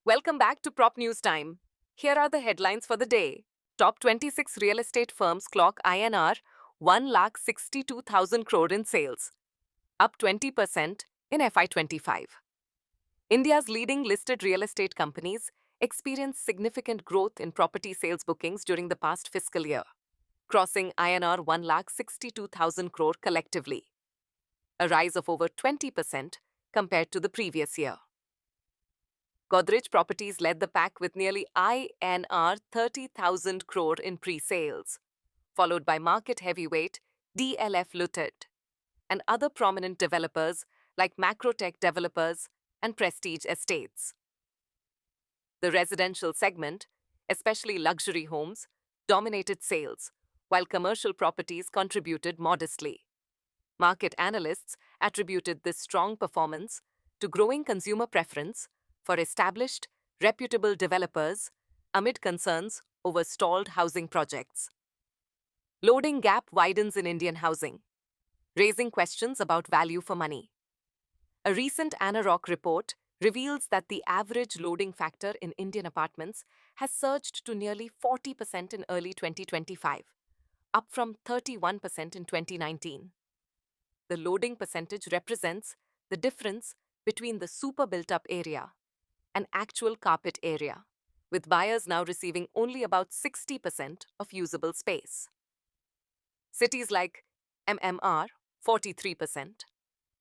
Welcome back to Prop News Time. Here are the headlines for the day. Top 26 real estate firms clock INR 1,62,000 crore in sales, up 20% in FY25. India's leading listed real estate companies experienced significant growth in property sales bookings during the past fiscal year, crossing INR 1,62,000 crore collectively, a rise of over 20% compared to the previous year. Godrej Properties led the pack with nearly INR 30,000 crore in pre-sales, followed by market heavyweight DLF Limited and other prominent developers like Macrotech Developers and Prestige Estates. The residential segment, especially luxury homes, dominated sales, while commercial properties contributed modestly. Market analysts attributed this strong performance to growing consumer preference for established, reputable developers amid concerns over stalled housing projects. Loading gap widens in Indian housing, raising questions about value for money. A recent ANAROC report reveals that the average loading factor in Indian apartments has surged to nearly 40% in early 2025, up from 31% in 2019. The loading percentage represents the difference between the super built-up area and actual carpet area, with buyers now receiving only about 60% of usable space. Cities like MMR, 43%,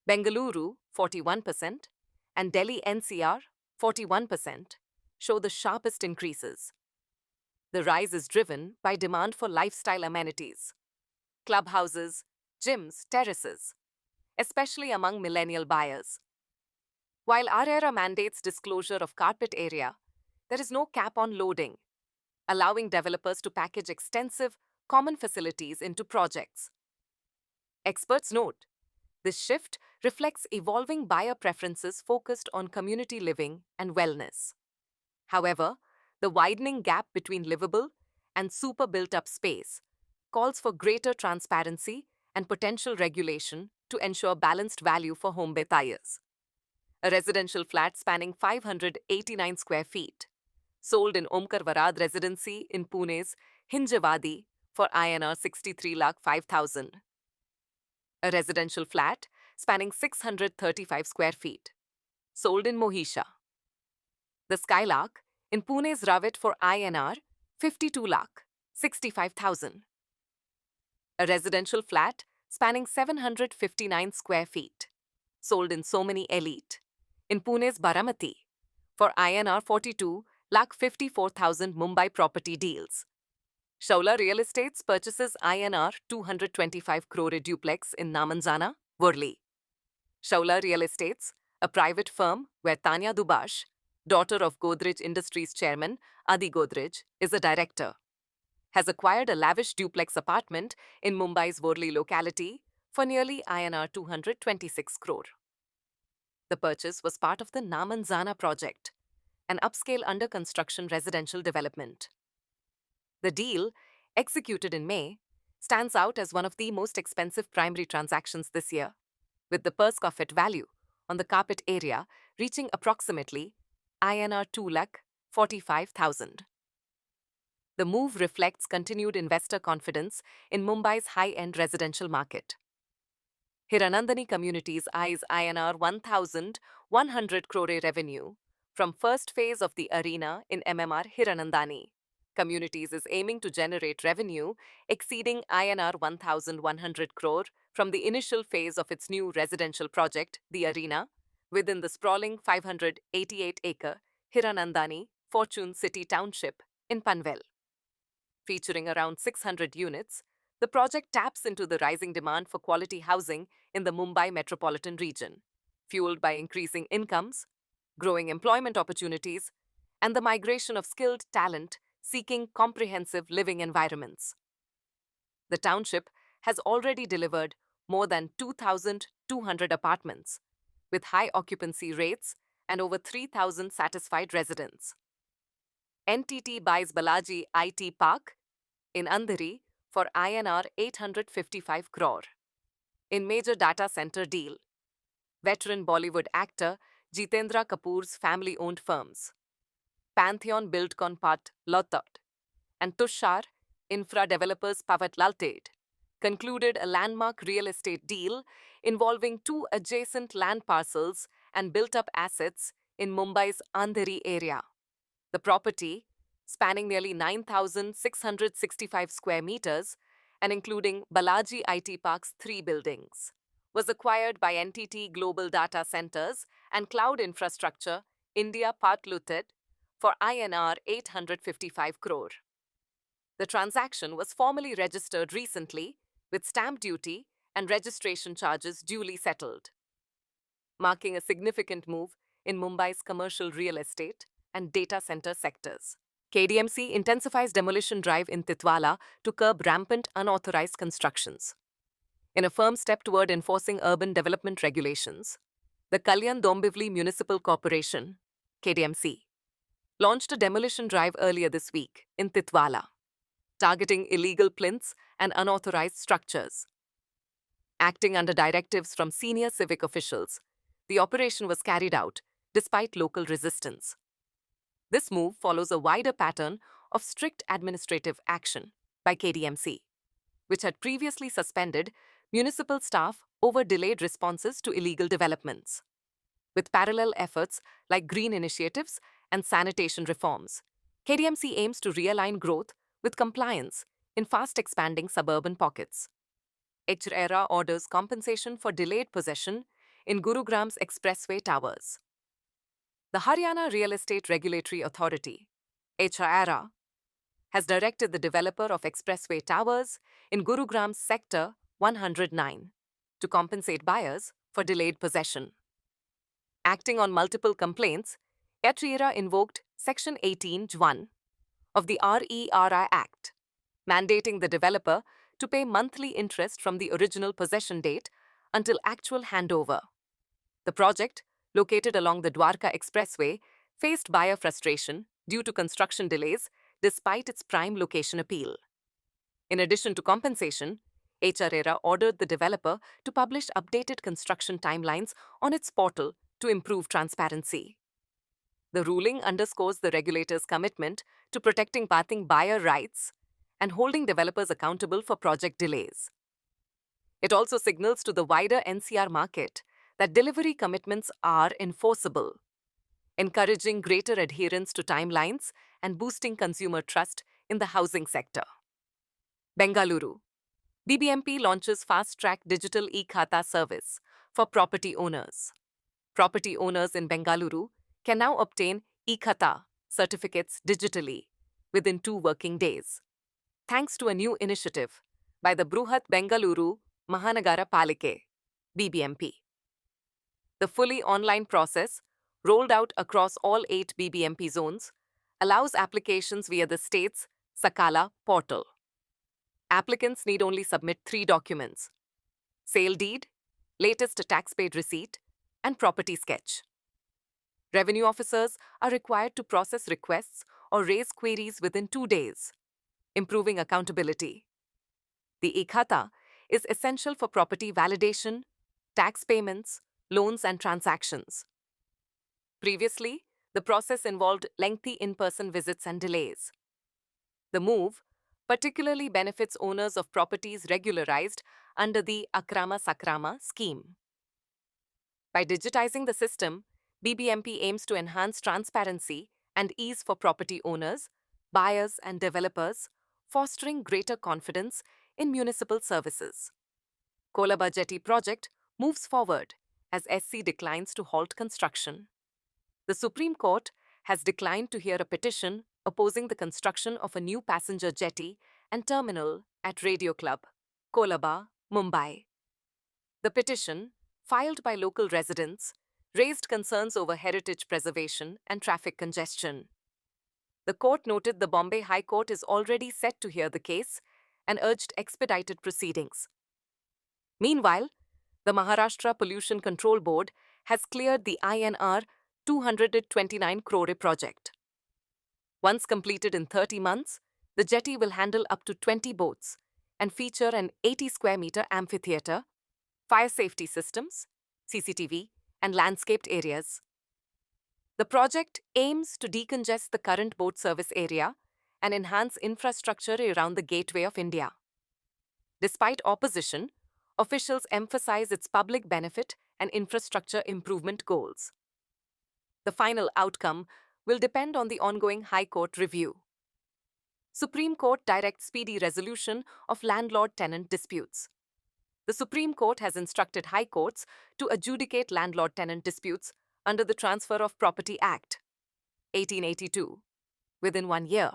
Bengaluru, 41%, and Delhi NCR, 41%, show the sharpest increases. The rise is driven by demand for lifestyle amenities, clubhouses, gyms, terraces, especially among millennial buyers. While RERA mandates disclosure of carpet area, there is no cap on loading, allowing developers to package extensive, common facilities into projects. Experts note, this shift reflects evolving buyer preferences focused on community living and wellness. However, the widening gap between livable and super built-up space calls for greater transparency and potential regulation to ensure balanced value for home buyers. A residential flat spanning 589 square feet, sold in Omkar Varad Residency in Pune's Hinjawadi for INR 63,05,000. A residential flat spanning 635 square feet, sold in Mohisha. The Skylark in Pune's Ravit for INR 52,65,000. A residential flat spanning 759 square feet, sold in So Many Elite in Pune's Baramati for INR 42,54,000 Mumbai property deals. Shaula Real Estates purchases INR 225 crore duplex in Namanzana, Worli. Shaula Real Estates, a private firm where Tanya Dubash, daughter of Godrej Industries chairman Adi Godrej, is a director, has acquired a lavish duplex apartment in Mumbai's Worli locality for nearly INR 226 crore. The purchase was part of the Namanzana project, an upscale under-construction residential development. The deal, executed in May, stands out as one of the most expensive primary transactions this year, with the per square foot value on the carpet area reaching approximately INR 2,45,000. The move reflects continued investor confidence in Mumbai's high-end residential market. Hiranandani Communities eyes INR 1,100 crore revenue from first phase of the arena in MMR Hiranandani. Communities is aiming to generate revenue exceeding INR 1,100 crore from the initial phase of its new residential project, the arena, within the sprawling 588-acre Hiranandani Fortune City Township in Panvel. Featuring around 600 units, the project taps into the rising demand for quality housing in the Mumbai metropolitan region, fueled by increasing incomes, growing employment opportunities, and the migration of skilled talent seeking comprehensive living environments. The township has already delivered more than 2,200 apartments, with high occupancy rates and over 3,000 satisfied residents. NTT buys Balaji IT Park in Andheri for INR 855 crore. In major data center deal, veteran Bollywood actor Jitendra Kapoor's family-owned firms, Pantheon Buildcon Part Lottot, and Tushar Infra Developers Pavat Limited concluded a landmark real estate deal involving two adjacent land parcels and built-up assets in Mumbai's Andheri area. The property, spanning nearly 9,665 square meters and including Balaji IT Park's 3 buildings, was acquired by NTT Global Data Centers and Cloud Infrastructure India Part Limited for INR 855 crore. The transaction was formally registered recently, with stamp duty and registration charges duly settled, marking a significant move in Mumbai's commercial real estate and data center sectors. KDMC intensifies demolition drive in Titwala to curb rampant unauthorized constructions. In a firm step toward enforcing urban development regulations, the Kalyan Dombivli Municipal Corporation, KDMC, launched a demolition drive earlier this week in Titwala, targeting illegal plinths and unauthorized structures. Acting under directives from senior civic officials, the operation was carried out despite local resistance. This move follows a wider pattern of strict administrative action by KDMC, which had previously suspended municipal staff over delayed responses to illegal developments. With parallel efforts like green initiatives and sanitation reforms, KDMC aims to realign growth with compliance in fast-expanding suburban pockets. HRERA orders compensation for delayed possession in Gurugram's expressway towers. The Haryana Real Estate Regulatory Authority, HRERA, has directed the developer of expressway towers in Gurugram's Sector 109 to compensate buyers for delayed possession. Acting on multiple complaints, HRERA invoked Section 18(1) of the RERI Act, mandating the developer to pay monthly interest from the original possession date until actual handover. The project, located along the Dwarka Expressway, faced buyer frustration due to construction delays despite its prime location appeal. In addition to compensation, HRERA ordered the developer to publish updated construction timelines on its portal to improve transparency. The ruling underscores the regulator's commitment to protecting buyer rights and holding developers accountable for project delays. It also signals to the wider NCR market that delivery commitments are enforceable, encouraging greater adherence to timelines and boosting consumer trust in the housing sector. Bengaluru. BBMP launches fast-track digital e-Khata service for property owners. Property owners in Bengaluru can now obtain e-Khata certificates digitally within 2 working days, thanks to a new initiative by the Bruhat Bengaluru Mahanagara Palike, BBMP. The fully online process, rolled out across all 8 BBMP zones, allows applications via the state's Sakala portal. Applicants need only submit 3 documents: sale deed, latest tax-paid receipt, and property sketch. Revenue officers are required to process requests or raise queries within 2 days, improving accountability. The e-Khata is essential for property validation, tax payments, loans, and transactions. Previously, the process involved lengthy in-person visits and delays. The move particularly benefits owners of properties regularized under the Akrama Sakrama scheme. By digitizing the system, BBMP aims to enhance transparency and ease for property owners, buyers, and developers, fostering greater confidence in municipal services. Kolaba Jetty project moves forward as SC declines to halt construction. The Supreme Court has declined to hear a petition opposing the construction of a new passenger jetty and terminal at Radio Club, Kolaba, Mumbai. The petition, filed by local residents, raised concerns over heritage preservation and traffic congestion. The court noted the Bombay High Court is already set to hear the case and urged expedited proceedings. Meanwhile, the Maharashtra Pollution Control Board has cleared the INR 229 crore project. Once completed in 30 months, the jetty will handle up to 20 boats and feature an 80-square-meter amphitheater, fire safety systems, CCTV, and landscaped areas. The project aims to decongest the current boat service area and enhance infrastructure around the Gateway of India. Despite opposition, officials emphasize its public benefit and infrastructure improvement goals. The final outcome will depend on the ongoing High Court review. Supreme Court directs speedy resolution of landlord-tenant disputes. The Supreme Court has instructed High Courts to adjudicate landlord-tenant disputes under the Transfer of Property Act, 1882, within 1 year.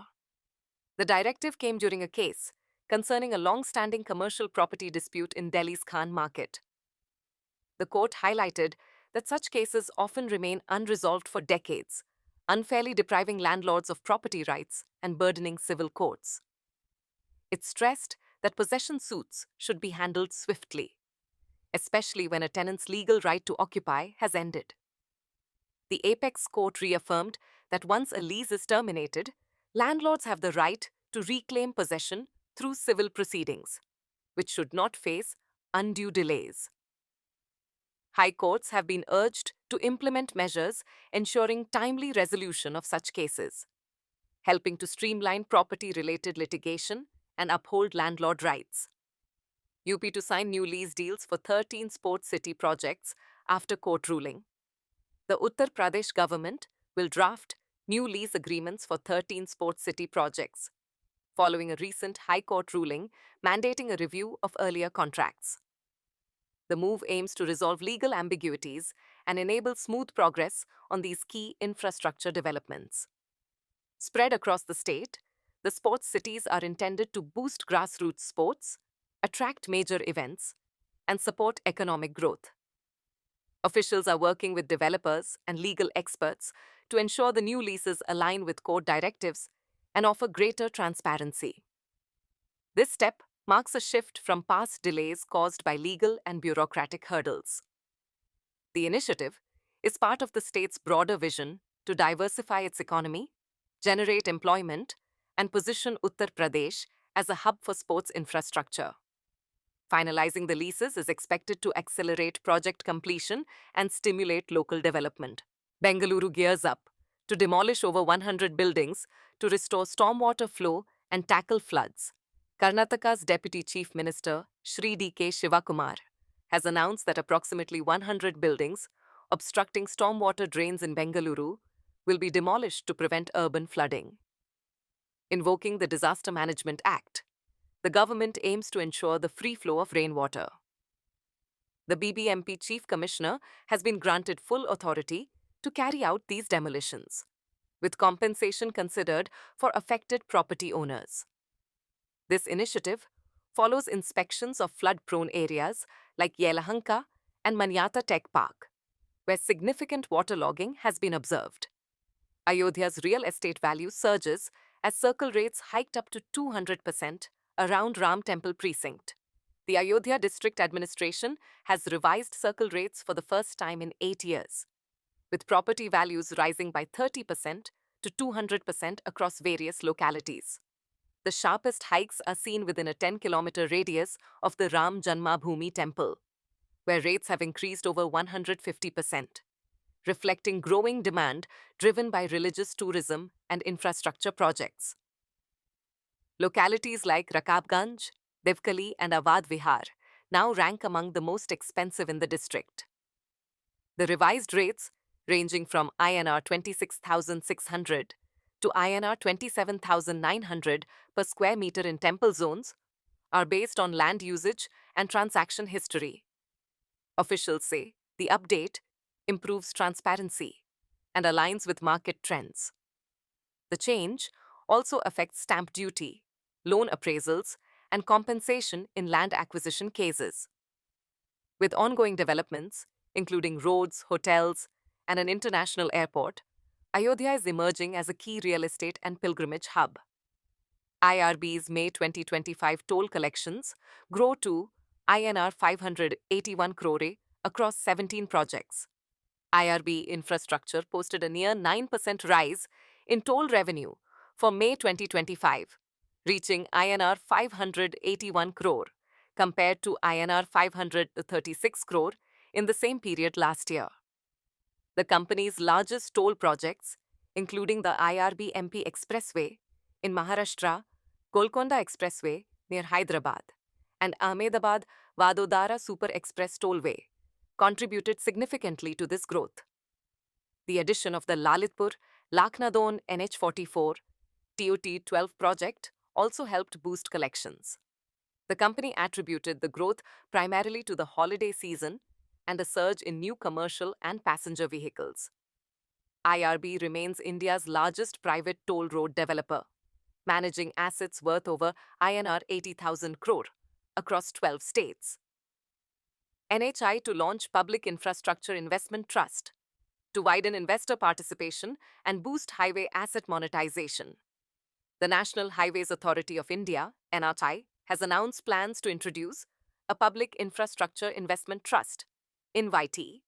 The directive came during a case concerning a long-standing commercial property dispute in Delhi's Khan Market. The court highlighted that such cases often remain unresolved for decades, unfairly depriving landlords of property rights and burdening civil courts. It stressed that possession suits should be handled swiftly, especially when a tenant's legal right to occupy has ended. The Apex Court reaffirmed that once a lease is terminated, landlords have the right to reclaim possession through civil proceedings, which should not face undue delays. High courts have been urged to implement measures ensuring timely resolution of such cases, helping to streamline property-related litigation and uphold landlord rights. UP to sign new lease deals for 13 sports city projects after court ruling. The Uttar Pradesh government will draft new lease agreements for 13 sports city projects, following a recent High Court ruling mandating a review of earlier contracts. The move aims to resolve legal ambiguities and enable smooth progress on these key infrastructure developments. Spread across the state, the sports cities are intended to boost grassroots sports, attract major events, and support economic growth. Officials are working with developers and legal experts to ensure the new leases align with court directives and offer greater transparency. This step marks a shift from past delays caused by legal and bureaucratic hurdles. The initiative is part of the state's broader vision to diversify its economy, generate employment, and position Uttar Pradesh as a hub for sports infrastructure. Finalizing the leases is expected to accelerate project completion and stimulate local development. Bengaluru gears up to demolish over 100 buildings to restore stormwater flow and tackle floods. Karnataka's Deputy Chief Minister, Shri D.K. Shivakumar, has announced that approximately 100 buildings obstructing stormwater drains in Bengaluru will be demolished to prevent urban flooding. Invoking the Disaster Management Act, the government aims to ensure the free flow of rainwater. The BBMP Chief Commissioner has been granted full authority to carry out these demolitions, with compensation considered for affected property owners. This initiative follows inspections of flood-prone areas like Yelahanka and Manyata Tech Park, where significant waterlogging has been observed. Ayodhya's real estate value surges as circle rates hiked up to 200% around Ram Temple precinct. The Ayodhya District Administration has revised circle rates for the first time in 8 years, with property values rising by 30% to 200% across various localities. The sharpest hikes are seen within a 10-kilometer radius of the Ram Janmabhoomi temple, where rates have increased over 150%, reflecting growing demand driven by religious tourism and infrastructure projects. Localities like Rakabganj, Devkali, and Awadh Vihar now rank among the most expensive in the district. The revised rates, ranging from INR 26,600 to INR 27,900 per square meter in temple zones, are based on land usage and transaction history. Officials say the update improves transparency and aligns with market trends. The change also affects stamp duty, loan appraisals, and compensation in land acquisition cases. With ongoing developments, including roads, hotels, and an international airport, Ayodhya is emerging as a key real estate and pilgrimage hub. IRB's May 2025 toll collections grow to INR 581 crore across 17 projects. IRB Infrastructure posted a near 9% rise in toll revenue for May 2025, reaching INR 581 crore compared to INR 536 crore in the same period last year. The company's largest toll projects, including the IRB MP Expressway in Maharashtra, Golconda Expressway near Hyderabad, and Ahmedabad Vadodara Super Express Tollway, contributed significantly to this growth. The addition of the Lalitpur Lakhnadon NH44 TOT 12 project also helped boost collections. The company attributed the growth primarily to the holiday season and a surge in new commercial and passenger vehicles. IRB remains India's largest private toll road developer, managing assets worth over INR 80,000 crore across 12 states. NHI to launch Public Infrastructure Investment Trust to widen investor participation and boost highway asset monetization. The National Highways Authority of India, NHAI, has announced plans to introduce a Public Infrastructure Investment Trust, INVIT,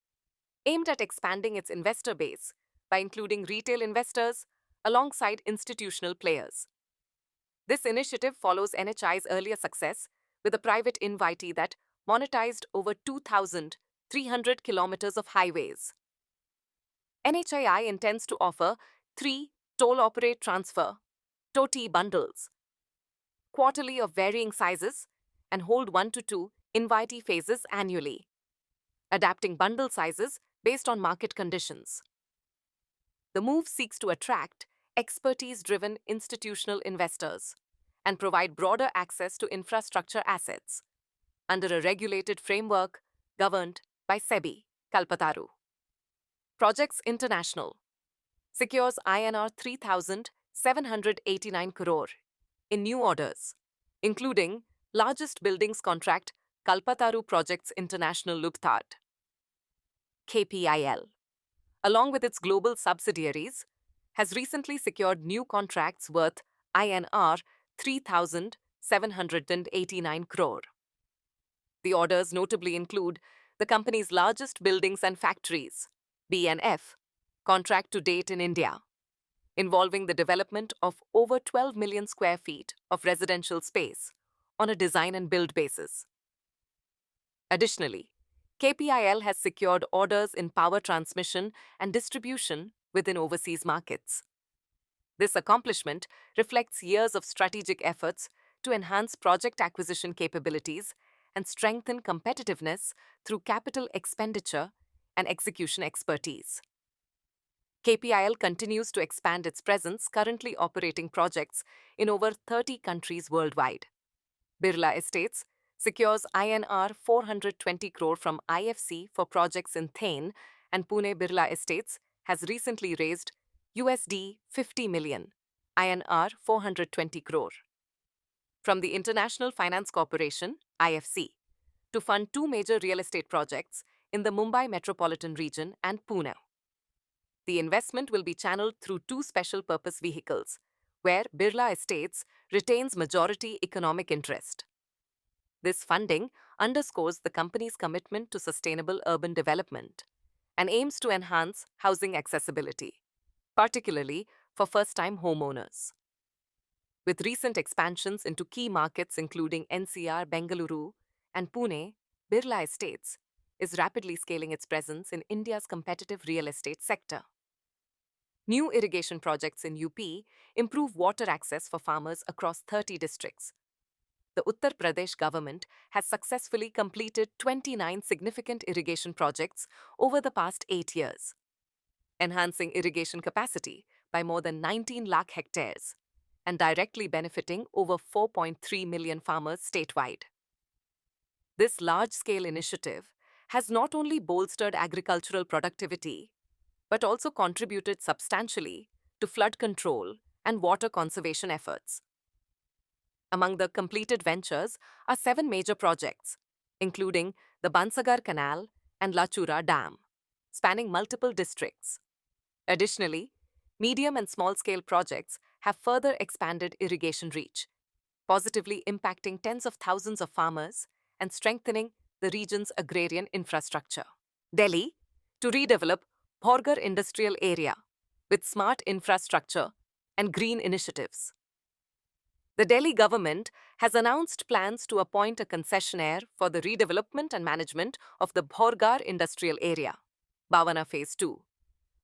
aimed at expanding its investor base by including retail investors alongside institutional players. This initiative follows NHI's earlier success with a private INVIT that monetized over 2,300 kilometers of highways. NHAI intends to offer 3 Toll Operate Transfer TOTI bundles, quarterly of varying sizes, and hold 1 to 2 INVIT phases annually, adapting bundle sizes based on market conditions. The move seeks to attract expertise-driven institutional investors and provide broader access to infrastructure assets under a regulated framework governed by SEBI, Kalpataru. Projects International secures INR 3,789 crore in new orders, including largest buildings contract Kalpataru Projects International Lugthad. KPIL, along with its global subsidiaries, has recently secured new contracts worth INR 3,789 crore. The orders notably include the company's largest buildings and factories, BNF, contract to date in India, involving the development of over 12 million square feet of residential space on a design and build basis. Additionally, KPIL has secured orders in power transmission and distribution within overseas markets. This accomplishment reflects years of strategic efforts to enhance project acquisition capabilities and strengthen competitiveness through capital expenditure and execution expertise. KPIL continues to expand its presence, currently operating projects in over 30 countries worldwide. Birla Estates secures INR 420 crore from IFC for projects in Thane, and Pune Birla Estates has recently raised USD 50 million, INR 420 crore from the International Finance Corporation, IFC, to fund 2 major real estate projects in the Mumbai metropolitan region and Pune. The investment will be channeled through 2 special purpose vehicles, where Birla Estates retains majority economic interest. This funding underscores the company's commitment to sustainable urban development and aims to enhance housing accessibility, particularly for first-time homeowners. With recent expansions into key markets including NCR, Bengaluru, and Pune, Birla Estates is rapidly scaling its presence in India's competitive real estate sector. New irrigation projects in UP improve water access for farmers across 30 districts. The Uttar Pradesh government has successfully completed 29 significant irrigation projects over the past 8 years, enhancing irrigation capacity by more than 19 lakh hectares and directly benefiting over 4.3 million farmers statewide. This large-scale initiative has not only bolstered agricultural productivity, but also contributed substantially to flood control and water conservation efforts. Among the completed ventures are 7 major projects, including the Bansagar Canal and Lachura Dam, spanning multiple districts. Additionally, medium and small-scale projects have further expanded irrigation reach, positively impacting tens of thousands of farmers and strengthening the region's agrarian infrastructure. Delhi, to redevelop Bhorgar Industrial Area with smart infrastructure and green initiatives. The Delhi government has announced plans to appoint a concessionaire for the redevelopment and management of the Bhorgar Industrial Area, Bhavana Phase 2,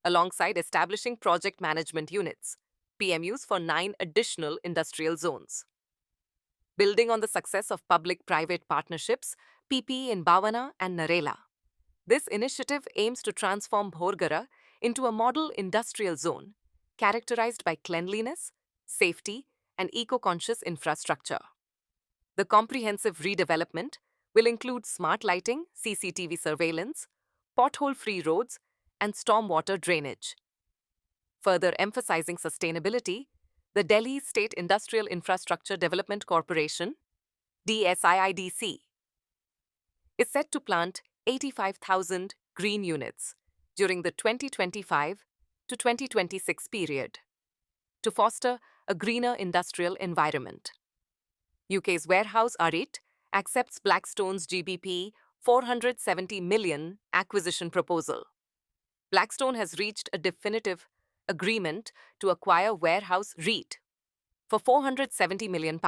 alongside establishing project management units, PMUs, for 9 additional industrial zones. Building on the success of public-private partnerships, PP in Bhavana and Narela, this initiative aims to transform Bhorgara into a model industrial zone characterized by cleanliness, safety, and eco-conscious infrastructure. The comprehensive redevelopment will include smart lighting, CCTV surveillance, pothole-free roads, and stormwater drainage. Further emphasizing sustainability, the Delhi State Industrial Infrastructure Development Corporation, DSIIDC, is set to plant 85,000 green units during the 2025 to 2026 period to foster a greener industrial environment. UK's warehouse Arit accepts Blackstone's GBP 470 million acquisition proposal. Blackstone has reached a definitive agreement to acquire Warehouse REIT for £470 million,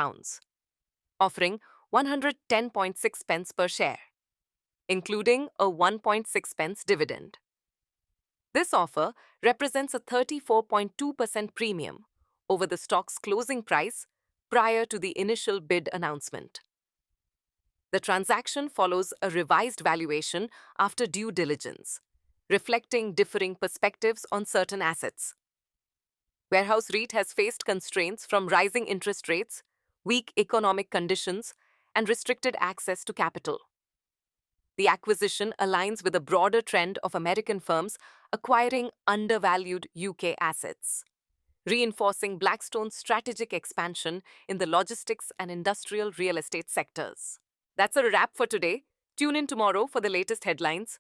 offering 110.6 pence per share, including a 1.6 pence dividend. This offer represents a 34.2% premium over the stock's closing price prior to the initial bid announcement. The transaction follows a revised valuation after due diligence, reflecting differing perspectives on certain assets. Warehouse REIT has faced constraints from rising interest rates, weak economic conditions, and restricted access to capital. The acquisition aligns with a broader trend of American firms acquiring undervalued UK assets, reinforcing Blackstone's strategic expansion in the logistics and industrial real estate sectors. That's a wrap for today. Tune in tomorrow for the latest headlines.